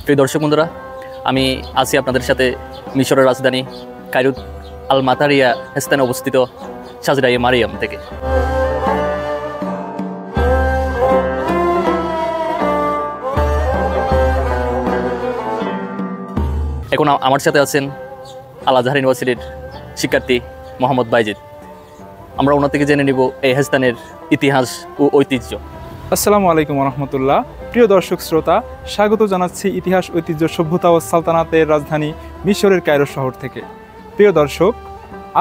প্রিয় দর্শক বন্ধুরা, আমি আছি আপনাদের সাথে মিশরের রাজধানী কায়রোর আল মাতারিয়া স্থানে অবস্থিত সাজরায়ে মারিয়াম থেকে। এখন আমার সাথে আছেন আল আজহার ইউনিভার্সিটির শিক্ষার্থী মোহাম্মদ বাইজিদ। আমরা ওনার থেকে জেনে নিব এই স্থানের ইতিহাস ও ঐতিহ্য। আসসালামু আলাইকুম রহমতুল্লাহ। প্রিয় দর্শক শ্রোতা, স্বাগত জানাচ্ছি ইতিহাস, ঐতিহ্য, সভ্যতা ও সালতানাতের রাজধানী মিশরের কায়রো শহর থেকে। প্রিয় দর্শক,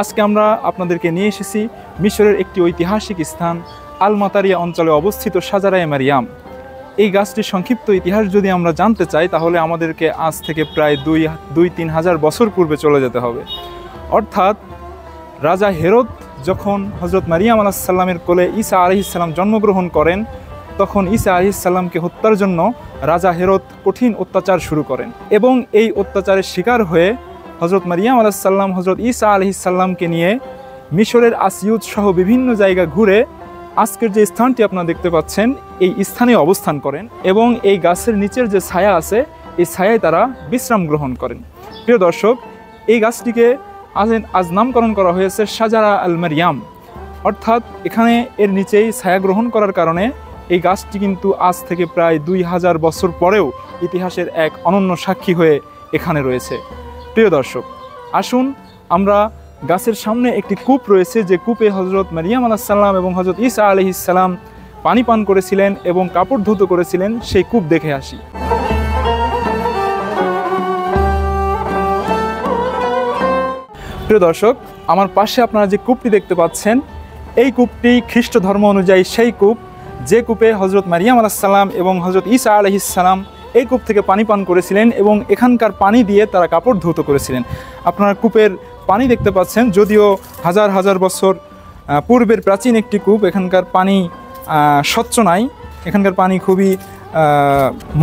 আজকে আমরা আপনাদেরকে নিয়ে এসেছি মিশরের একটি ঐতিহাসিক স্থান আল মাতারিয়া অঞ্চলে অবস্থিত সাজরায়ে মারিয়াম। এই গাছটির সংক্ষিপ্ত ইতিহাস যদি আমরা জানতে চাই, তাহলে আমাদেরকে আজ থেকে প্রায় দুই তিন হাজার বছর পূর্বে চলে যেতে হবে। অর্থাৎ রাজা হেরোদ যখন হজরত মারিয়াম আলাইহিস সালামের কোলে ঈসা আলাইহিস সালাম জন্মগ্রহণ করেন, তখন ঈসা আলাইহিস সালামকে হত্যার জন্য রাজা হেরোদ কঠিন অত্যাচার শুরু করেন এবং এই অত্যাচারের শিকার হয়ে হজরত মারিয়াম আলাইহিস সালাম হজরত ঈসা আলাইহিস সালামকে নিয়ে মিশরের আসিউত সহ বিভিন্ন জায়গা ঘুরে আজকের যে স্থানটি আপনারা দেখতে পাচ্ছেন এই স্থানে অবস্থান করেন এবং এই গাছের নিচের যে ছায়া আছে এই ছায়ায় তারা বিশ্রাম গ্রহণ করেন। প্রিয় দর্শক, এই গাছটিকে আজ নামকরণ করা হয়েছে সাজারা আল মারিয়াম, অর্থাৎ এখানে এর নিচেই ছায়া গ্রহণ করার কারণে এই গাছটি কিন্তু আজ থেকে প্রায় 2000 বছর পরেও ইতিহাসের এক অনন্য সাক্ষী হয়ে এখানে রয়েছে। প্রিয় দর্শক, আসুন আমরা গাছের সামনে একটি কূপ রয়েছে, যে কূপে হজরত মারিয়াম আলাইহিস সালাম এবং হজরত ঈসা আলাইহিস সালাম পানি পান করেছিলেন এবং কাপড় ধৌত করেছিলেন, সেই কূপ দেখে আসি। প্রিয় দর্শক, আমার পাশে আপনারা যে কূপটি দেখতে পাচ্ছেন, এই কূপটি খ্রিস্ট ধর্ম অনুযায়ী সেই কূপ যে কূপে হজরত মারিয়াম আলাইহিস সালাম এবং হজরত ঈসা আলাইহিস সালাম এই কূপ থেকে পানি পান করেছিলেন এবং এখানকার পানি দিয়ে তারা কাপড় ধৌত করেছিলেন। আপনারা কূপের পানি দেখতে পাচ্ছেন, যদিও হাজার হাজার বছর পূর্বের প্রাচীন একটি কূপ, এখানকার পানি স্বচ্ছ নাই, এখানকার পানি খুবই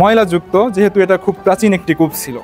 ময়লাযুক্ত, যেহেতু এটা খুব প্রাচীন একটি কূপ ছিল।